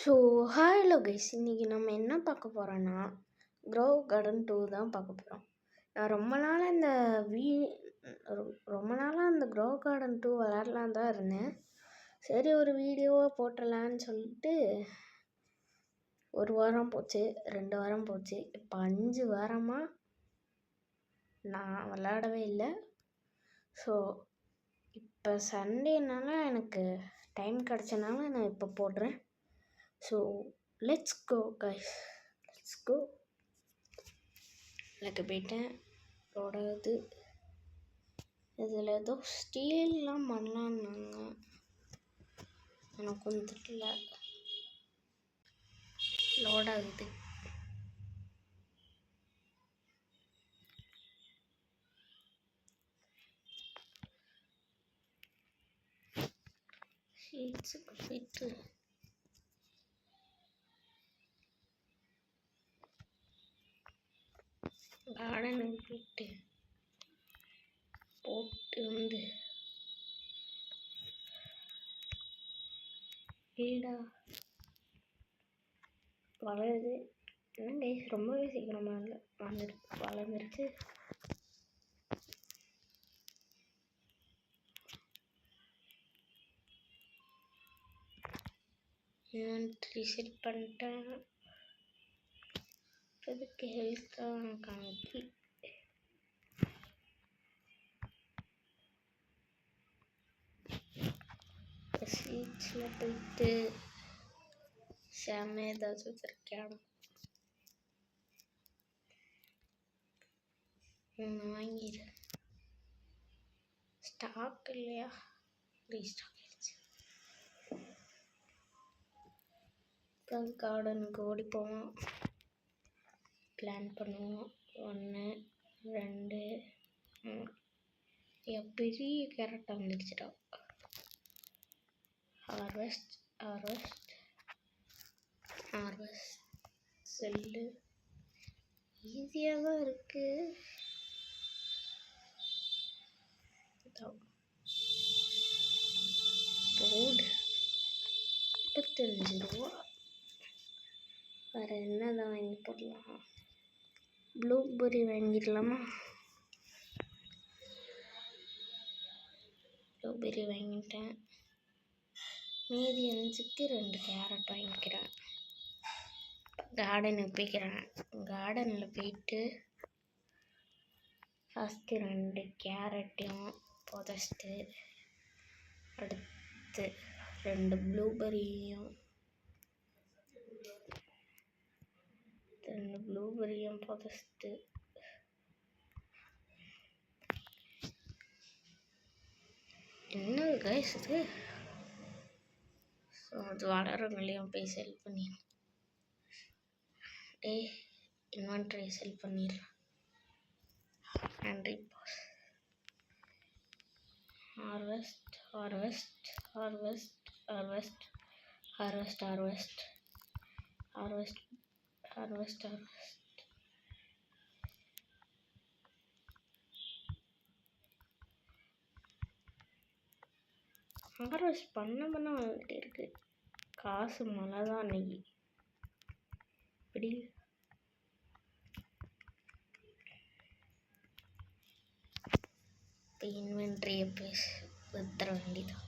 So hello guys, இன்றைக்கி நம்ம என்ன பார்க்க போகிறோன்னா க்ரோவ் கார்டன் 2 தான் பார்க்க போகிறோம். நான் ரொம்ப நாளாக அந்த க்ரோவ் கார்டன் 2 விளாட்லாம் தான் இருந்தேன். சரி, ஒரு வீடியோவாக போட்டுடலான்னு சொல்லிட்டு 1 வாரம் போச்சு, 2 வாரம் போச்சு, இப்போ 5 வாரமாக நான் விளாடவே இல்லை. ஸோ இப்போ சண்டேனால எனக்கு டைம் கிடச்சனால நான் இப்போ போடுறேன். So let's go guys, let's go. எனக்கு போயிட்டேன் லோடாகுது. இதில் ஏதோ ஸ்டீல்லாம் பண்ணலான்னாங்க, எனக்கு வந்துட்டுல லோடாகுது. ஷீட்ஸுக்கு போயிட்டு கார்டனுக்கு போட்டு வந்து வீடா வளருது. என்ன கைஸ், ரொம்பவே சீக்கிரமாக வளர்ந்துருச்சு. செட் பண்ணிட்டேன். அதுக்கு ஹெல்த்தாக காமிக்கி சீட்ஸில் போயிட்டு செம்ம ஏதாச்சும் வச்சுருக்கேன். வாங்கிடு. ஸ்டாக் இல்லையா, ரீஸ்டாக் ஆயிடுச்சு. கார்டனுக்கு ஓடி போவோம், பிளான் பண்ணுவோம். 1 2 பெரிய கேரட்டாக வந்துடுச்சுடா. ஹார்வெஸ்ட் ஹார்வெஸ்ட் ஹார்வெஸ்ட் செல்லு ஈஸியாக தான் இருக்குது. போர்டு 35 ரூபா. வேறு என்னதான் வாங்கி போடலாம்? ப்ளூபெர்ரி வாங்கிடலாமா? ப்ளூபெர்ரி வாங்கிட்டேன். மீதி 5க்கு 2 கேரட் வாங்கிக்கிறேன். கார்டனுக்கு போய்க்கிறேன். கார்டனில் போயிட்டு ஃபஸ்ட்டு 2 கேரட்டையும் புதைச்சிட்டு, அடுத்து 2 ப்ளூபெர்ரியும் புதைச்சிட்டு, என்னது கைஸ் இது? ஸோ அது வளரங்களையும் போய் செல் பண்ணிடலாம். இன்வென்ட்ரி செல் பண்ணிடலாம். நன்றி boss. Harvest harvest harvest harvest harvest harvest harvest harvest harvest. Harvest பண்ண வந்துட்டே இருக்கு. காசு மழை தான் அன்னைக்கு. இப்படி இப்போ இன்வென்ட்ரியை போய் வித்துற வேண்டியதான்.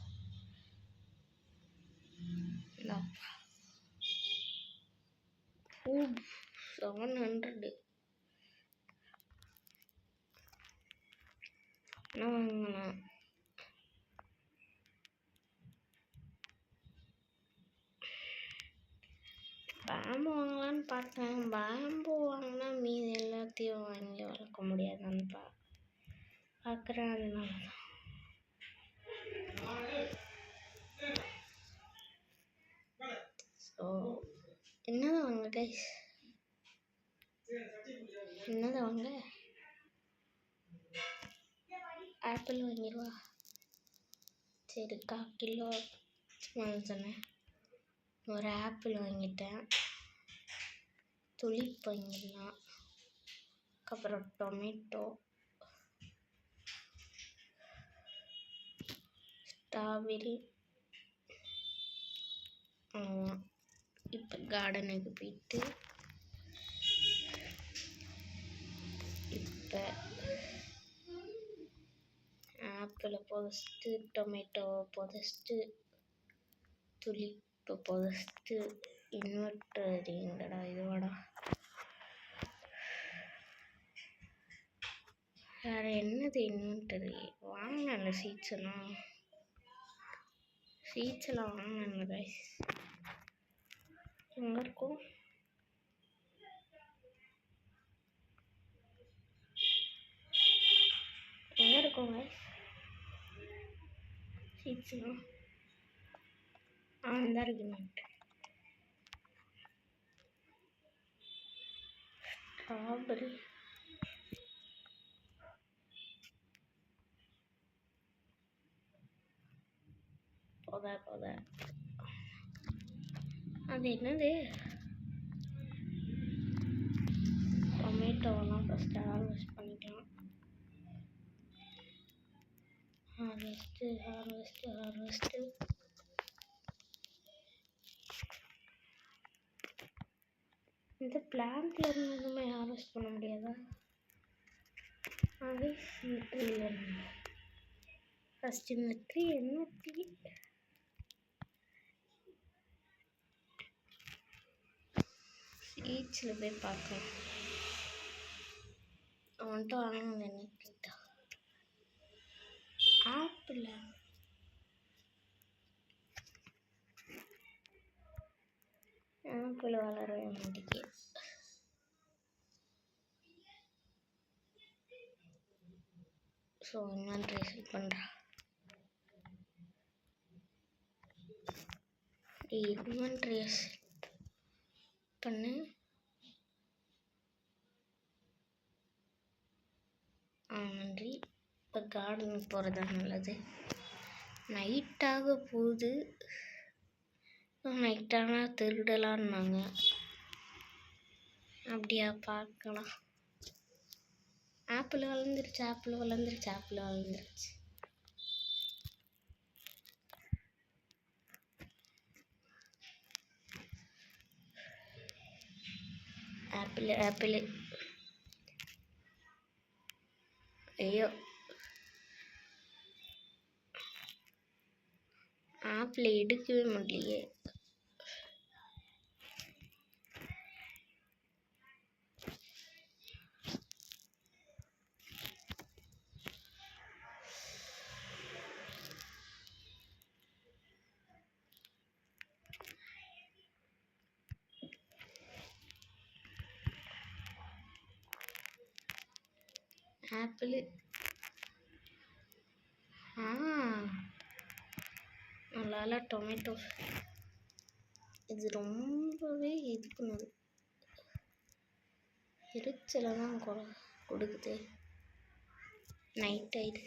700 என்ன வாங்கினேன்? பேம்பு வாங்கலான்னு பார்த்தேன். பேம்பு வாங்கினா மீதி எல்லாத்தையும் வாங்கி வளர்க்க முடியாதுன்னு பார்க்குறேன். அதனால ஸோ என்னதான் வாங்க கைஸ், என்னதான் வாங்க? ஆப்பிள் வாங்கிடுவா. சரி, 1/4 கிலோ சொன்னேன். ஒரு ஆப்பிள் வாங்கிட்டேன். துளிப் வாங்கிடலாம். அப்புறம் டொமேட்டோ, ஸ்ட்ராபெரி, கார்டனுக்கு போயிட்டு இப்போ ஆப்பிளை புதைச்சிட்டு டொமேட்டோவை புதைச்சிட்டு துளிப்பை புதைச்சிட்டு இன்வெர்டர் எங்கடா இதுவாடா வேறு என்னது இன்வெர்டரு வாங்கினேன்ல சீட்ஸெல்லாம் வாங்கினேன்ல கைஸ் எங்கே இருக்கும் கைஸ் சீட்ஸ்லாம் இந்த இருக்குமெண்ட் ஸ்ட்ராபெரி போத அது என்னது டொமேட்டோலாம் ஃபஸ்ட்டு ஹார்வெஸ்ட் பண்ணிக்கலாம் ஹார்வெஸ்ட்டு இந்த பிளான்ட்ல இருந்து எதுவுமே ஹார்வெஸ்ட் பண்ண முடியாதா அதே ட்ரீல இருந்து ஃபஸ்ட் இந்த ட்ரீ என்ன ட்ரீ சீட்ஸில் போய் பார்க்கலாம் அவன்கிட்ட வாங்கினது என்ன கேட்டா ஆப்பிள் வளரவே மாட்டேங்குது ஸோ இன்வென்ட்ரி செட் பண்ணுறேன் இன்வென்ட்ரி செட் பண்ணு நன்றி இப்போ கார்டனுக்கு போகிறது நல்லது நைட்டாக போகுது நைட்டானால் திருடலான்னாங்க அப்படியா பார்க்கலாம் ஆப்பிள் வளர்ந்துருச்சு ஆப்பிள் ஐயோ ஆப்பிள் எடுக்கவே முடியலையே ஆப்பிள் நல்லா டொமேட்டோ இது ரொம்பவே இது பண்ணுது எரிச்சலை தான் கொடுக்குது நைட் ஆயிடுது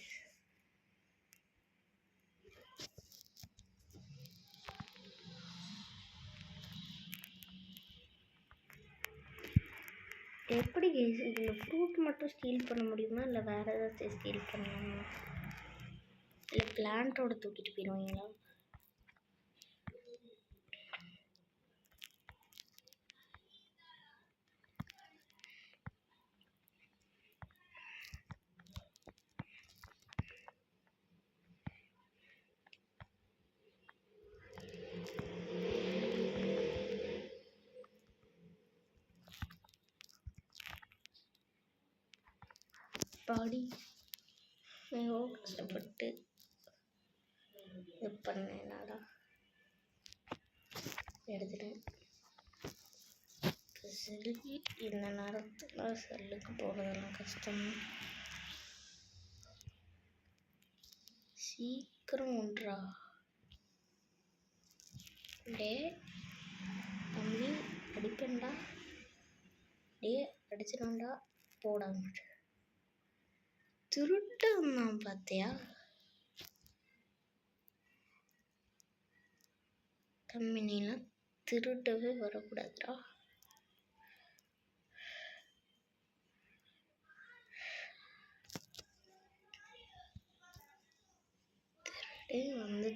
எப்படி இதில் ஃப்ரூட் மட்டும் ஸ்டீல் பண்ண முடியுமா இல்லை வேறு ஏதாச்சும் ஸ்டீல் பண்ணலாமா இல்லை பிளான்ட்டோட தூக்கிட்டு போயிடுவீங்களா பாடி மிகவும் கஷ்டப்பட்டு இது பண்ணேனாடா எடுத்துட்டேன் செல்லு இந்த நேரத்தில் செல்லுக்கு போகிறதெல்லாம் கஷ்டம் சீக்கிரம் ஒன்றா டே தம்பி அடிப்பேன்டா டே அடிச்சிடாண்டா போடாம திருட்டு வந்தான் பார்த்தியா கம்பெனிலாம் திருடவே வரக்கூடாதுடா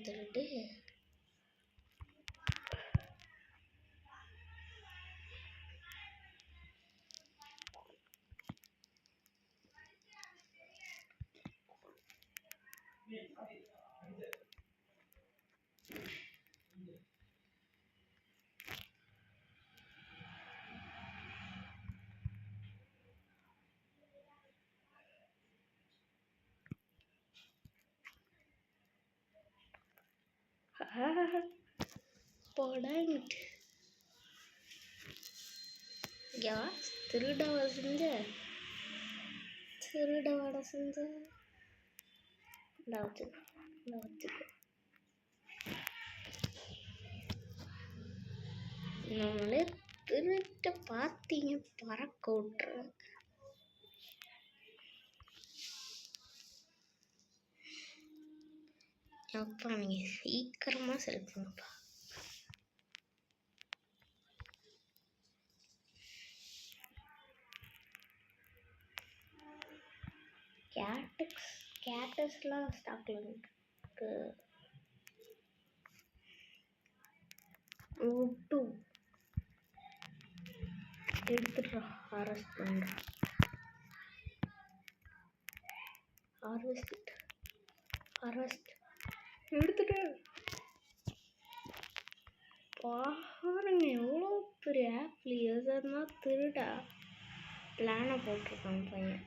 திருட்டு போடாங்கிட்டு யார் திருடவா செஞ்ச திருடவாட செஞ்ச வச்சுக்கோ நம்மளே திருட்ட பார்த்தீங்க பறக்க விட்டுறேன். அப்பா நீங்கள் சீக்கிரமாக செல் பண்ணுப்பா. கேட்டஸ்லாம் ஸ்டாக்கில் இருக்கு. விட்டு எடுத்துடுறா. அரெஸ்ட் பண்ணுறேன். அரெஸ்ட் எடுத்துட்டு பாருங்க எவ்வளோ பெரிய ஆப்ல எதுனா திருடா பிளானை போட்டிருக்கான் பையன்.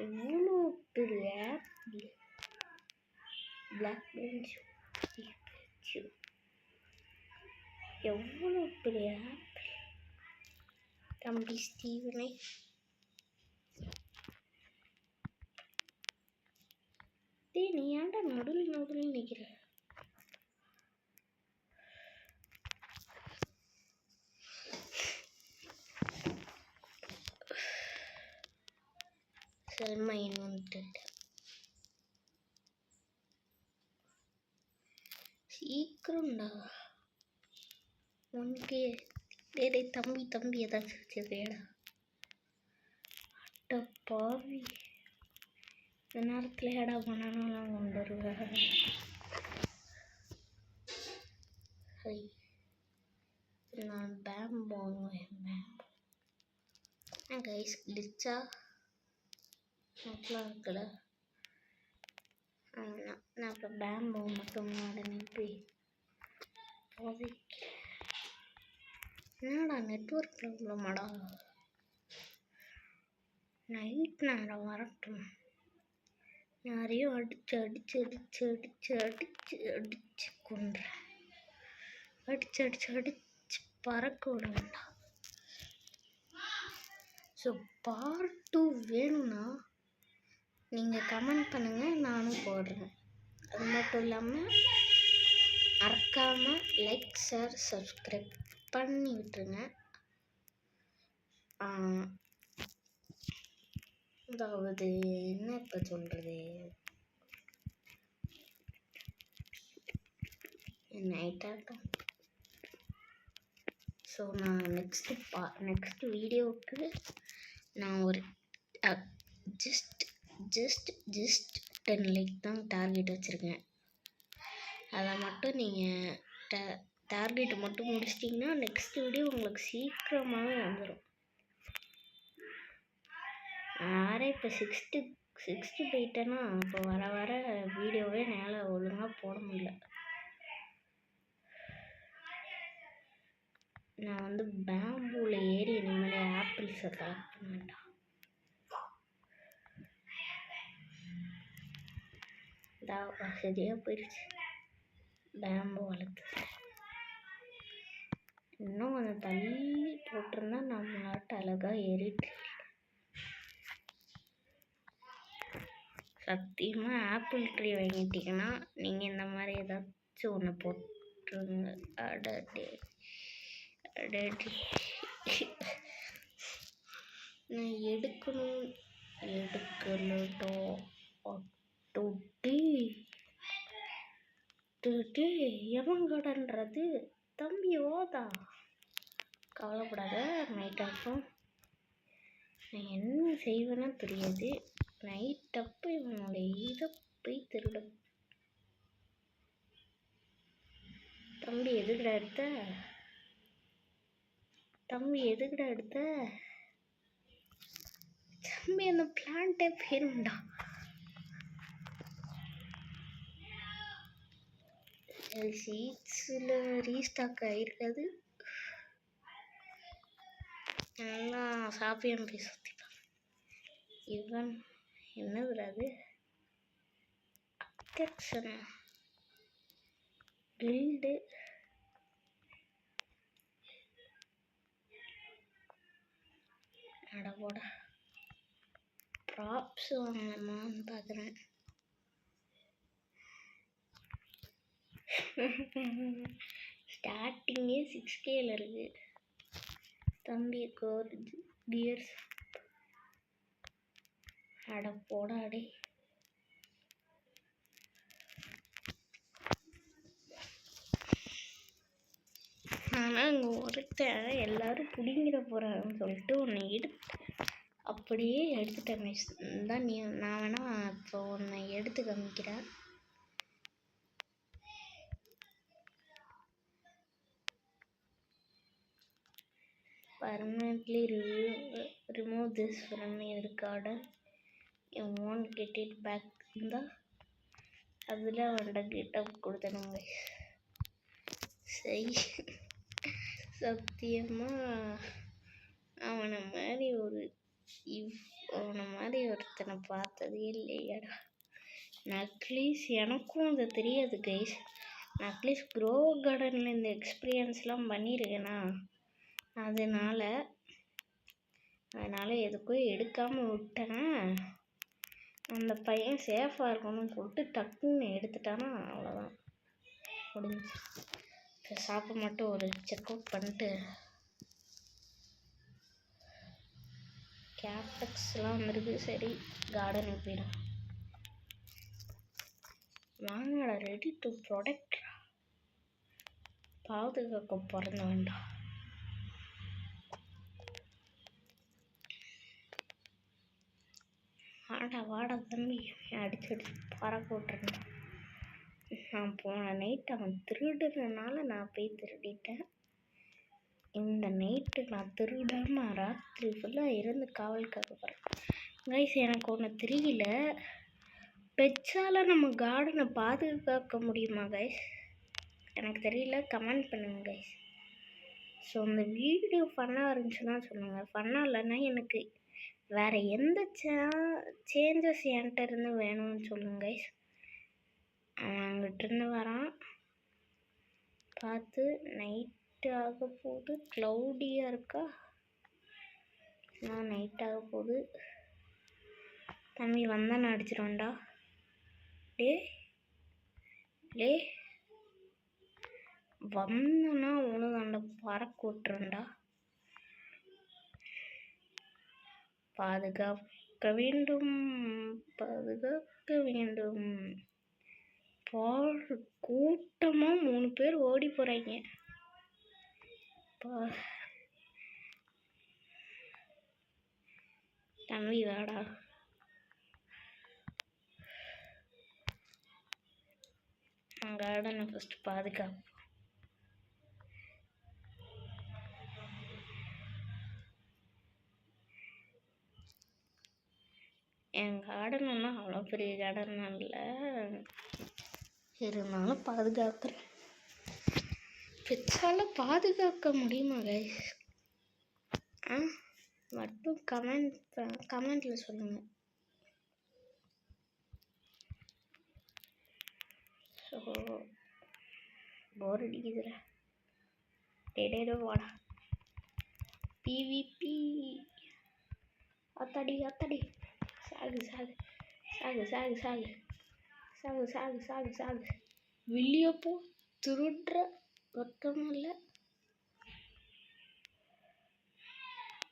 எவ்வளோ பெரிய ஆப்ல பிளாக் பெஞ்ச் எவ்வளோ பெரிய ஆப்பிள் தம்பி ஸ்டீவனே. நீ ஏன்டா நடுவில் நிற்கிற? செல்மையின் வந்துட்டு சீக்கிரம்டா. உனக்கு டே தம்பி ஏதாச்சும் வச்சிருக்கேடா. அட்ட பாவி, இந்த நேரத்தில் ஏடா பண்ணலாம் கொண்டு வருவேன். நான் பேம்பு வாங்குவேன். கைஸ் கிளிச்சா நல்லா இருக்குல்ல. நான் இப்போ பேம்பு மட்டும் அனுப்பி என்னடா நெட்வொர்க் ப்ராப்ளமாடா. நைட் நேரம் வரட்டும். யாரையும் அடிச்சு கொண்டுறேன். அடிச்சு பறக்க விட வேண்டாம். ஸோ பார்ட் 2 வேணும்னா நீங்கள் கமெண்ட் பண்ணுங்கள், நானும் போடுறேன். அது மட்டும் இல்லாமல் மறக்காமல் லைக் ஷேர் சப்ஸ்கிரைப் பண்ணி விட்டுருங்க. அதாவது என்ன இப்போ சொல்கிறது, நைட்டாகட்டும். ஸோ நான் நெக்ஸ்ட் வீடியோவுக்கு நான் ஒரு ஜஸ்ட் 10 லைக் தான் டார்கெட் வச்சுருக்கேன். அதை மட்டும் நீங்கள் டார்கெட்டை மட்டும் முடிச்சிட்டிங்கன்னா நெக்ஸ்ட் வீடியோ உங்களுக்கு சீக்கிரமாகவே வந்துடும். யாரே இப்போ 60 போயிட்டேன்னா இப்போ வர வீடியோவே என்னால் ஒழுங்காக போட முடியல. நான் வந்து பேம்பூவில் ஏறி இனிமேல் ஆப்பிள்ஸை கலெக்ட் பண்ண வேண்டாம். சரியாக போயிடுச்சு பேம்பு வளர்த்து. இன்னும் கொஞ்சம் தள்ளி போட்டிருந்தா நம்மளாட்ட அழகாக ஏறிட்டு. சத்தியமாக ஆப்பிள் ட்ரீ வாங்கிட்டீங்கன்னா நீங்கள் இந்த மாதிரி ஏதாச்சும் ஒன்று போட்டுருங்க. நான் எடுக்கலட்டோ எவன் கடன்றது தம்பி ஓதா. கவலைப்படாத, நைட்டாகும். நான் என்ன செய்வேன்னு தெரியாது. நைட்டப்போ இவனுடைய இதை போய் திருட. தம்பி எதுக்குடா எடுத்த தம்பி அந்த பிளான்ட்டே போயிருண்டா. சீட்ஸில் ரீஸ்டாக் ஆகிருக்காது. எல்லாம் சாப்பியம் போய் சுற்றிப்பாங்க. இவன் என்னது அது அப்டெக்ஷன் கில்டு அடவோட ப்ராப்ஸ் வாங்கலாமான்னு பார்க்குறேன். ஸ்டார்டிங்கே 6Kல இருக்கு. தம்பி கியர்ஸ் அட போடாடே. ஆனால் அங்கே ஒருத்தன் எல்லாரும் பிடிங்கிட போகிறாங்கன்னு சொல்லிட்டு ஒன்று அப்படியே எடுத்துட்டேன் மிஸ். தான் நீ நான் வேணா இப்போ ஒன்று எடுத்து காமிக்கிறேன். Permanently remove this from your recorder. You won't get it back in the அதில் வந்த கெட்டப் கொடுத்தனுங்க. சரி சத்தியமாக அவனை மாதிரி ஒருத்தனை பார்த்ததே இல்லையாடா. நக்லீஸ் எனக்கும் அது தெரியாது கைஸ். நக்லீஸ் க்ரோ கார்டனில் இந்த எக்ஸ்பீரியன்ஸ்லாம் பண்ணியிருக்கேனா, அதனால் எதுக்கும் எடுக்காமல் விட்டேன். அந்த பையன் சேஃபாக இருக்கணும்னு சொல்லிட்டு டக்குன்னு எடுத்துட்டானா, அவ்வளோதான் முடிஞ்சு. இப்போ ஷாப்பை மட்டும் ஒரு செக் அவுட் பண்ணிட்டு கேப்டக்ஸ்லாம் வந்துருக்கு. சரி கார்டனுக்கு போயிடும். வாங்கடா, ரெடி டு ப்ரொடக்ட். பாதுகாக்க பிறந்த வேண்டாம். வாடா தம்பி, அடிச்சு பறக்க விட்டுருந்தேன். நான் போன நைட் அவன் திருடுறதுனால நான் போய் திருடிட்டேன். இந்த நைட்டு நான் திருடாமல் ராத்திரி ஃபுல்லாக இருந்து காவலுக்காக போகிறேன் கைஸ். எனக்கு ஒன்று தெரியல, பெட்ஸால் நம்ம கார்டனை பாதுகாக்க முடியுமா கைஸ்? எனக்கு தெரியல, கமெண்ட் பண்ணுங்க கைஸ். ஸோ இந்த வீடியோ ஃபன்னாக இருந்துச்சுன்னா சொல்லுங்கள். ஃபன்னாக இல்லைன்னா எனக்கு வேறு எந்த சேஞ்சஸ் என்கிட்ட இருந்து வேணும்னு சொல்லுங்க கைஸ். அங்கிட்டிருந்து வரான் பார்த்து. நைட்டு ஆக போகுது, க்ளவுடியாக இருக்கா. நான் நைட் ஆக போகுது. தம்பி வந்தால் நான் அடிச்சிடுவேன்டா. டே வந்தோன்னா உனதாண்ட பறக்க விட்டுருண்டா. பாதுகாக்க வேண்டும். கூட்டமாக 3 பேர் ஓடி போகிறாங்க. தம்பி வாடா. கார்டனை ஃபஸ்ட்டு பாதுகாப்பு. என் கார்டன் ஒன்றும் அவ்வளோ பெரிய கார்டன் இல்லை, இருந்தாலும் பாதுகாக்கிறேன். பெட்ஸால் பாதுகாக்க முடியுமா கைஸ்? மட்டும் கமெண்டில் சொல்லுங்கள். ஸோ போர் அடிக்குதுல. டேடோ வாடா. PVP அத்தாடி சாகு. வெளியே போ, திருடுற பக்கமும் இல்லை.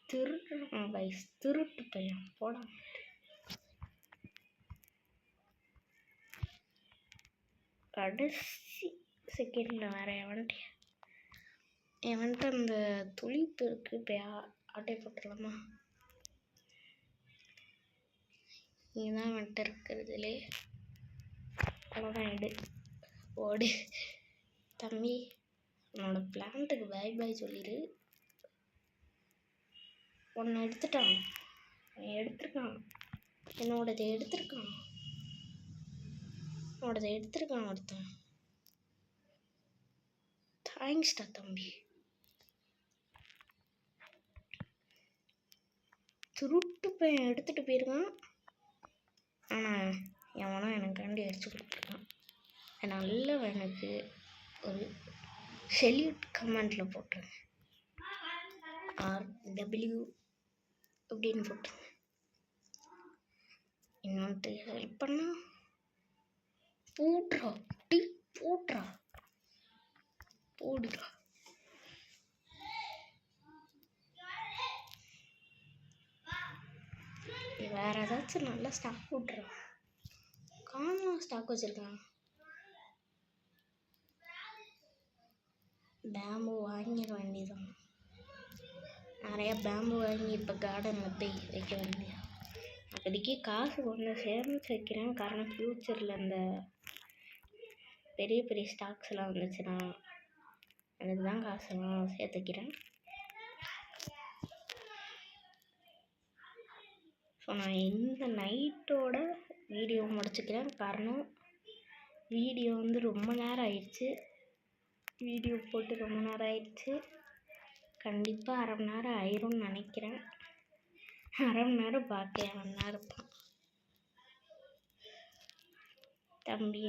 திருடுறான் கைஸ், திருட்டு பையன் போடா. கடைசி செகண்டில் வேறு எவன்ட்டு அந்த துளிப்பு இருக்குது. இப்போ ஆட்டை போட்டுடலாமா? இதுதான் வந்துட்டு இருக்கிறதுலே அவ்வளோதான். ஓடு தம்பி, உன்னோட பிளான்ட்டுக்கு பாய் சொல்லிடு. ஒன்று எடுத்துட்டான் என்னோடதை எடுத்திருக்கான் ஒருத்தன். தேங்க்ஸ்டா தம்பி. திருட்டு பையன் எடுத்துகிட்டு போயிருக்கான். ஆனால் எவனோ எனக்காண்டி அடிச்சு கொடுத்துருக்கான். நல்லவனுக்கு ஒரு செல்யூட் கமெண்டில் போட்டுருங்க. RW அப்படின்னு போட்டுருங்க. இன்னொன்று ஹெல்ப் பண்ணா போடுறா போடுறா. வேற ஏதாச்சும் நல்ல ஸ்டாக் போட்டுறான். காணும் ஸ்டாக் வச்சிருக்கான். பேம்பு வாங்கிட வேண்டியதான். நிறைய பேம்பு வாங்கி இப்போ கார்டனில் போய் வைக்க வேண்டியது. அப்போதைக்கு காசு கொஞ்சம் சேமித்து வைக்கிறேன். காரணம் ஃப்யூச்சரில் அந்த பெரிய பெரிய ஸ்டாக்ஸ்லாம் வந்துச்சுன்னா அதுக்கு தான் காசெல்லாம் சேர்த்து வைக்கிறேன். ஸோ நான் இந்த நைட்டோட வீடியோ முடிச்சுக்கிறேன். காரணம் வீடியோ வந்து ரொம்ப நேரம் ஆயிடுச்சு. வீடியோ போட்டு ரொம்ப நேரம் ஆயிடுச்சு. கண்டிப்பாக அரை மணி நேரம் ஆயிரும்னு நினைக்கிறேன். அரை மணி நேரம் பார்க்க மணி நேரம் இருப்பான் தம்பி.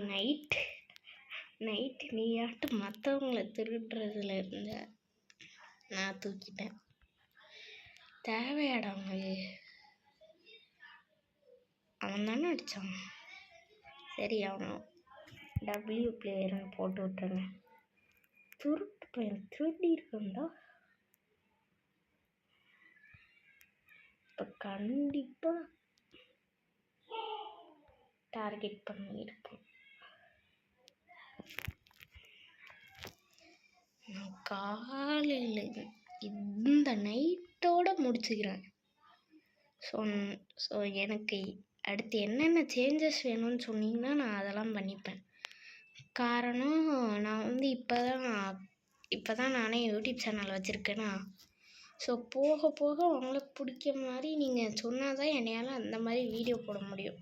நைட்டு நீயாட்டு மற்றவங்கள திருடுறதுல இருந்த நான் தூக்கிட்டேன். தேவையாடாம அவன் தானே அடித்தான். சரி அவனும் W பிளேயர்னு போட்டு விட்டுருங்க. திருட்டு பையன் திருடி இருக்கா. இப்போ கண்டிப்பாக டார்கெட் பண்ணியிருப்பேன். நான் காலையில் இந்த நைட்டோட முடிச்சுக்கிறேன். ஸோ எனக்கு அடுத்து என்னென்ன சேஞ்சஸ் வேணும்னு சொன்னீங்கன்னா நான் அதெல்லாம் பண்ணிப்பேன். காரணம் நான் வந்து இப்போ தான் நானே யூடியூப் சேனல் வச்சுருக்கேன்னா, ஸோ போக போக உங்களுக்கு பிடிக்க மாதிரி நீங்கள் சொன்னால் தான் என்னையால் அந்த மாதிரி வீடியோ போட முடியும்.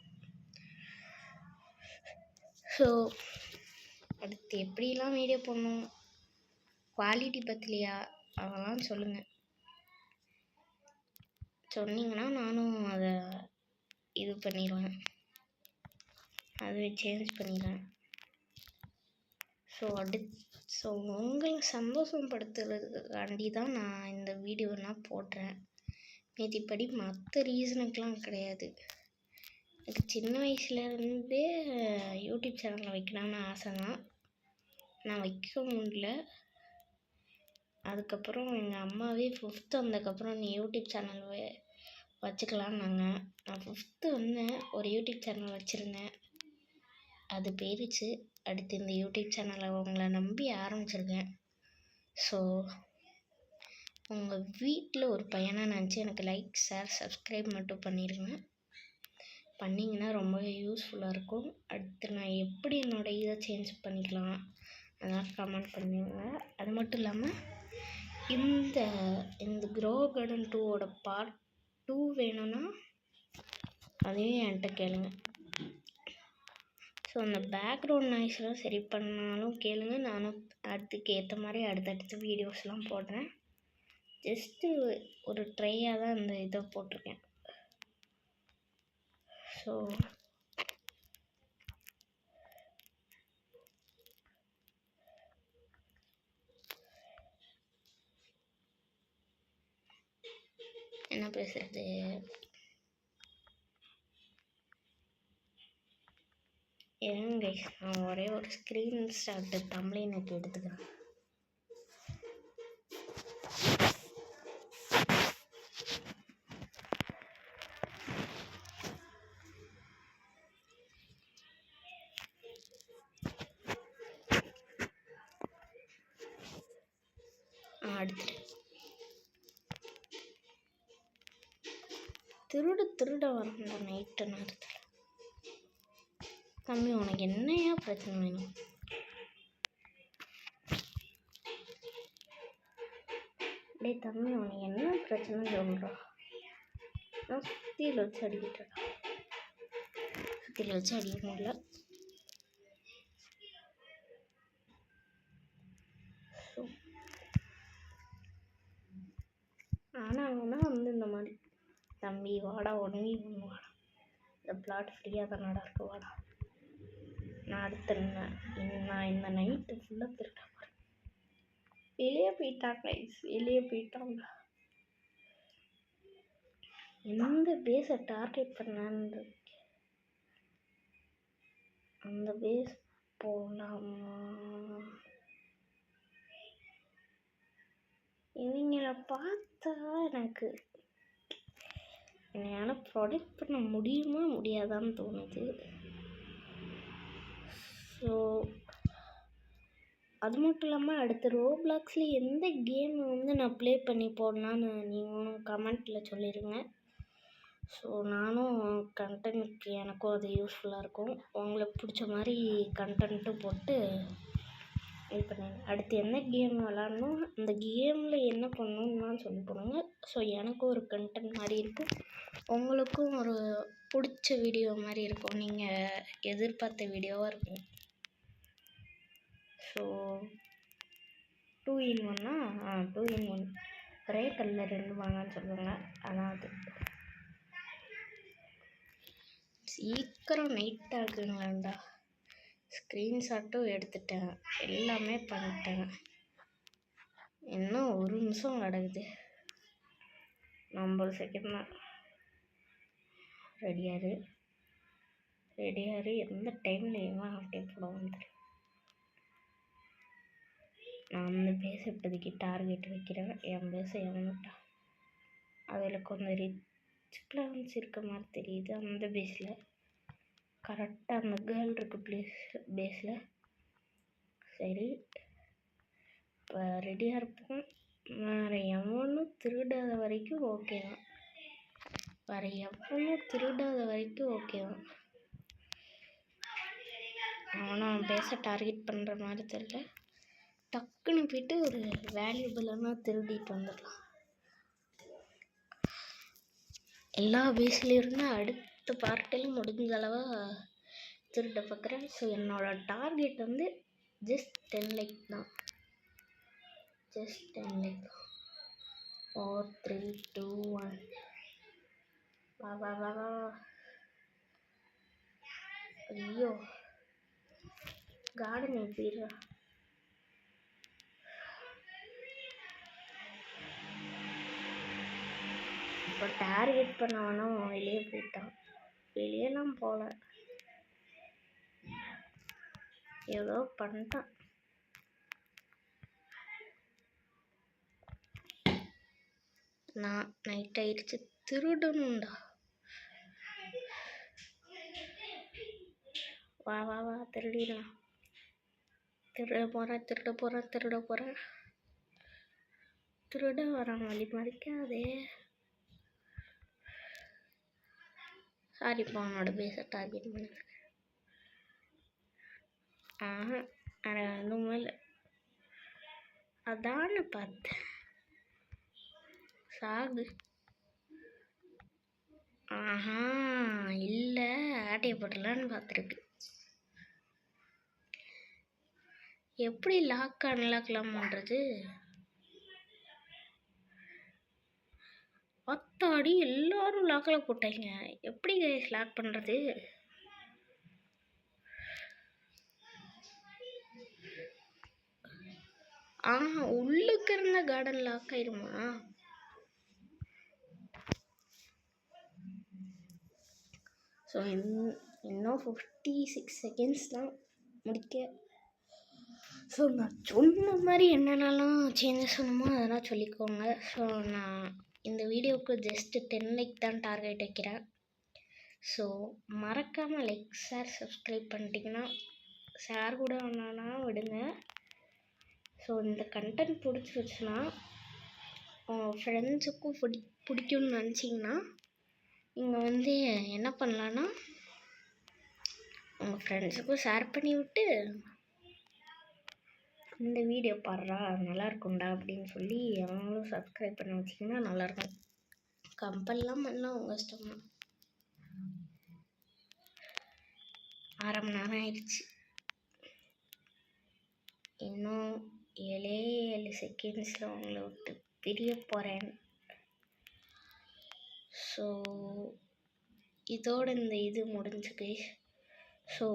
ஸோ அடுத்து எப்படிலாம் வீடியோ போடணும், குவாலிட்டி பற்றலையா அதெல்லாம் சொல்லுங்கள். சொன்னீங்கன்னா நானும் அதை இது பண்ணிடுவேன், அதுவே சேஞ்ச் பண்ணிடுவேன். ஸோ உங்களை சந்தோஷப்படுத்துறதுக்காண்டி தான் நான் இந்த வீடியோலாம் போடுறேன். மீதிப்படி மற்ற ரீசனுக்கெலாம் கிடையாது. எனக்கு சின்ன வயசுலேருந்தே யூடியூப் சேனலில் வைக்கலாம்னு ஆசை தான். நான் வைக்க முடியல. அதுக்கப்புறம் எங்கள் அம்மாவே 5th வந்ததுக்கப்புறம் நீ யூடியூப் சேனல் வச்சுக்கலான்னாங்க. நான் 5th வந்தேன், ஒரு யூடியூப் சேனல் வச்சுருந்தேன், அது போயிடுச்சு. அடுத்து இந்த யூடியூப் சேனலை உங்களை நம்பி ஆரம்பிச்சிருக்கேன். ஸோ உங்கள் வீட்டில் ஒரு பையனாக நினச்சி எனக்கு லைக், ஷேர், சப்ஸ்கிரைப் மட்டும் பண்ணிடுங்க. பண்ணிங்கன்னா ரொம்பவே யூஸ்ஃபுல்லாக இருக்கும். அடுத்து நான் எப்படி என்னோடய இதை சேஞ்ச் பண்ணிக்கலாம் அதெல்லாம் கமெண்ட் பண்ணுங்க. அது மட்டும் இல்லாமல் இந்த க்ரோ கார்டன் 2ஓட பார்ட் 2 வேணும்னா அதையும் என்கிட்ட கேளுங்க. ஸோ அந்த பேக்ரவுண்ட் நாய்ஸ்லாம் சரி பண்ணாலும் கேளுங்க. நானும் அதுக்கு ஏற்ற மாதிரி அடுத்தடுத்து வீடியோஸ்லாம் போடுறேன். ஜஸ்ட்டு ஒரு ட்ரையாக தான் இந்த இதை போட்டிருக்கேன். ஸோ என்ன பேசுகிறது, ஏங்க நான் ஒரே ஒரு ஸ்க்ரீன்ஷாட்டு தம்ப்நெயிலுக்கு எடுத்துக்கிறேன். அடுத்து திருட வரணும் நைட்டு நேரத்தில். தம்பி உனக்கு என்னையா பிரச்சனை வேணும்? டேய் தம்பி உனக்கு என்ன பிரச்சனை சொல்கிறா? நான் சுத்தியில் வச்சு அடிக்கிட்டேன். சுத்தியில் வச்சு அடிக்க முடியல. ஸோ பண்ணாங்கன்னா வந்து இந்த மாதிரி தம்பி வாடா ஒன்லி ஒன்று வாடா, இந்த பிளாட் ஃப்ரீயாக தானடா இருக்கு வாடா, நான் அடுத்த நான் இந்த நைட்டு ஃபுல்லாக திருட்டா போகிறேன். வெளியே போயிட்டாங்க வெளியே போயிட்டாங்க. எந்த பேஸை டார்கெட் பண்ணான்னு அந்த பேஸ் போகலாமா? இவங்கள பார்த்தா எனக்கு என்னால் ப்ரொடெக்ட் பண்ண முடியுமா முடியாதான்னு தோணுது. ஸோ அது மட்டும் இல்லாமல் அடுத்த ரோப்ளாக்ஸில் எந்த கேம் வந்து நான் ப்ளே பண்ணி போடலான்னு நீங்களும் கமெண்ட்டில் சொல்லிடுங்க. ஸோ நானும் கண்டென்ட்க்கு எனக்கும் அது யூஸ்ஃபுல்லாக இருக்கும். உங்களுக்கு பிடிச்ச மாதிரி கண்டென்ட்டும் போட்டு இது பண்ணுங்க. அடுத்து என்ன கேம் விளாட்ணும், அந்த கேமில் என்ன பண்ணணும்லாம் சொல்லி போடுங்க. ஸோ எனக்கும் ஒரு கண்டென்ட் மாதிரி இருக்கும், உங்களுக்கும் ஒரு பிடிச்ச வீடியோ மாதிரி இருக்கும், நீங்கள் எதிர்பார்த்த வீடியோவாக இருக்கும். ஸோ 2 in 1 2 in 1 ஒரே கல்லில் 2 வாங்கன்னு சொல்லுவாங்க. ஆனால் அது சீக்கிரம் நைட் ஆகுங்களாண்டா. ஸ்க்ரீன்ஷாட்டும் எடுத்துட்டேன், எல்லாமே பண்ணிட்டேன். இன்னும் 1 நிமிஷம் கிடக்குது, 50 செகண்ட் தான். ரெடியாரு எந்த டைம்லேயுமா அப்படியே போடுவோம். நான் அந்த பேஸை இப்போதைக்கு டார்கெட் வைக்கிறேன். என் பேஸை இறந்துட்டா அதில் கொஞ்சம் ரிச் பிளான்ஸ் இருக்க மாதிரி தெரியுது. அந்த பேஸில் கரெக்டாக அந்த கேர்ள் இருக்கு பேஸில். சரி, இப்போ ரெடியாக இருப்போம். வேறு எவனும் திருடாத வரைக்கும் ஓகே தான். அவனும் பேச டார்கெட் பண்ணுற மாதிரி தெரியல. டக்குன்னு போயிட்டு ஒரு வேல்யூபிளான திருடிட்டு வந்துடலாம். எல்லா பேஸ்லேருந்து அடுத்த பார்ட்டிலும் முடிஞ்ச அளவாக திருட பார்க்குறேன். ஸோ என்னோடய டார்கெட் வந்து ஜஸ்ட் 10 லைக் தான். 4 3 2 1 வா. ஐயோ கார்டன் எப்படிடா. இப்போ டார்கெட் பண்ணவனும் வெளியே போயிட்டான். வெளியெல்லாம் போகல, ஏதோ பண்ணிட்டான். நான் நைட் ஆயிடுச்சு, திருடணும்டா. வா திருடிடலாம். திருட போகிறேன். திருட வரான், வழி மறிக்காதே. சாரி, அவனோட பேஸை டார்கெட் பண்ண. எதுவுமே இல்லை, அதான பார்த்தேன். சாகு. இல்லை, ஆட்டையை போட்டலான்னு பார்த்துருக்கு. எப்படி லாக் அன்லாக்லாம் பண்ணுறது? அத்தாடி, எல்லாரும் லாக்கில் போட்டாங்க. எப்படி கைஸ் லாக் பண்ணுறது? உள்ளுக்கு இருந்த கார்டன் லாக் ஆயிருமா? ஸோ இன்னும் 56 செகண்ட்ஸ் தான் முடிக்க. ஸோ நான் சொன்ன மாதிரி என்னென்னலாம் சேஞ்சஸ் பண்ணணுமோ அதெல்லாம் சொல்லிக்கோங்க. ஸோ நான் இந்த வீடியோவுக்கு ஜஸ்ட்டு 10 லைக் தான் டார்கெட் வைக்கிறேன். ஸோ மறக்காமல் லைக், ஷேர், சப்ஸ்கிரைப் பண்ணிட்டீங்கன்னா, ஷேர் கூட வேணான்னா விடுங்க. ஸோ இந்த கண்டென்ட் பிடிச்சிருச்சுன்னா உங்கள் ஃப்ரெண்ட்ஸுக்கும் பிடிக்கும்னு நினச்சிங்கன்னா நீங்கள் வந்து என்ன பண்ணலான்னா, உங்கள் ஃப்ரெண்ட்ஸுக்கும் ஷேர் பண்ணி விட்டு இந்த வீடியோ பாடுறா நல்லா இருக்கும்டா அப்படின்னு சொல்லி அவங்களும் சப்ஸ்கிரைப் பண்ணி வச்சிங்கன்னா நல்லாயிருக்கும். கம்பல்லாம் பண்ணலாம், உங்கள் இஷ்டம் தான். 1/2 மணி நேரம் ஆயிடுச்சு. இன்னும் 7 செகண்ட்ஸில் உங்களை விட்டு பிரிய போகிறேன். ஸோ இதோட இந்த இது முடிஞ்சு கைஸ். So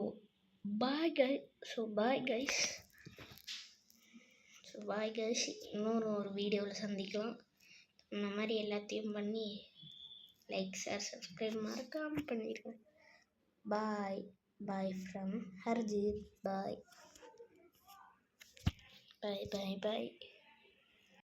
bye guys. இன்னொரு வீடியோவில் சந்திக்கலாம். இந்த மாதிரி எல்லாத்தையும் பண்ணி லைக் ஷேர் சப்ஸ்கிரைப் மறக்காமல் பண்ணிடுங்க. Bye from Harjit. பாய்.